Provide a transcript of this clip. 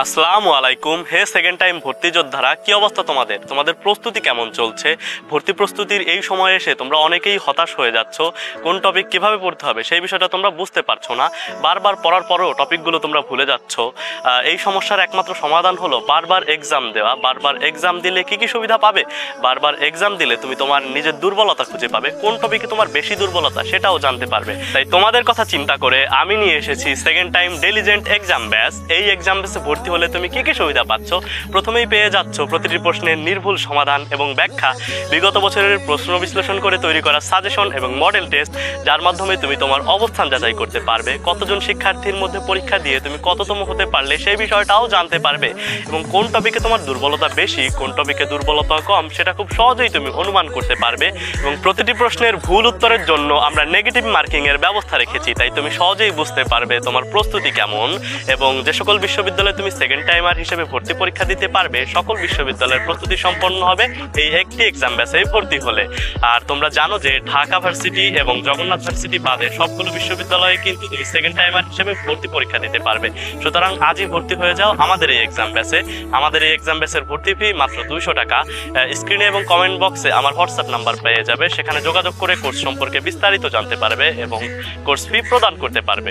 আসসালামু আলাইকুম। হে second time ভর্তি যোদ্ধারা, কি অবস্থা তোমাদের? তোমাদের প্রস্তুতি কেমন চলছে? ভর্তি প্রস্তুতির এই সময়ে এসে তোমরা অনেকেই হতাশ হয়ে যাচ্ছ। কোন টপিক কিভাবে পড়তে হবে সেই বিষয়টা তোমরা বুঝতে পারছো না। বারবার পড়ার পরেও টপিকগুলো তোমরা ভুলে যাচ্ছ। এই সমস্যার একমাত্র সমাধান হলো বারবার এক্সাম দেওয়া। বারবার এক্সাম দিলে কি কি সুবিধা পাবে? বারবার এক্সাম দিলে তুমি তোমার নিজের দুর্বলতা খুঁজে পাবে, কোন টপিকে তোমার বেশি দুর্বলতা সেটাও জানতে পারবে। তাই তোমাদের কথা চিন্তা করে আমি নিয়ে এসেছি second time diligent exam batch. এই এক্সাম ব্যাচে ভর্তি হলে তুমি কি কি সুবিধা পাচ্ছ? প্রথমেই পেয়ে যাচ্ছ প্রতিটি প্রশ্নের নির্ভুল সমাধান এবং ব্যাখ্যা, বিগত বছরের প্রশ্ন বিশ্লেষণ করে তৈরি করা সাজেশন এবং মডেল টেস্ট, যার মাধ্যমে তুমি তোমার অবস্থান যাচাই করতে পারবে। কতজন শিক্ষার্থীর মধ্যে পরীক্ষা দিয়ে তুমি কততম হতে পারলে সেই বিষয়টাও জানতে পারবে, এবং কোন টপিকে তোমার দুর্বলতা বেশি, কোন টপিকে দুর্বলতা কম সেটা খুব সহজেই তুমি অনুমান করতে পারবে। এবং প্রতিটি প্রশ্নের ভুল উত্তরের জন্য আমরা নেগেটিভ মার্কিং এর ব্যবস্থা রেখেছি, তাই তুমি সহজেই বুঝতে পারবে তোমার প্রস্তুতি কেমন। এবং যে সকল বিশ্ববিদ্যালয়ে তুমি সেকেন্ড টাইমার হিসেবে ভর্তি পরীক্ষা দিতে পারবে, সকল বিশ্ববিদ্যালয়ের প্রস্তুতি সম্পন্ন হবে এই একটি এক্সাম ব্যাচে ভর্তি হলে। আর তোমরা জানো যে ঢাকা ভার্সিটি এবং জগন্নাথ ভার্সিটি বাদে সবগুলো বিশ্ববিদ্যালয়ে কিন্তু তুমি সেকেন্ড টাইমার হিসেবে ভর্তি পরীক্ষা দিতে পারবে। সুতরাং আজই ভর্তি হয়ে যাও আমাদের এই এক্সাম ব্যাচে। আমাদের এই এক্সাম ব্যাচের ভর্তি ফি মাত্র 200 টাকা। স্ক্রিনে এবং কমেন্ট বক্সে আমার হোয়াটসঅ্যাপ নাম্বার পেয়ে যাবে, সেখানে যোগাযোগ করে কোর্স সম্পর্কে বিস্তারিত জানতে পারবে এবং কোর্স ফি প্রদান করতে পারবে।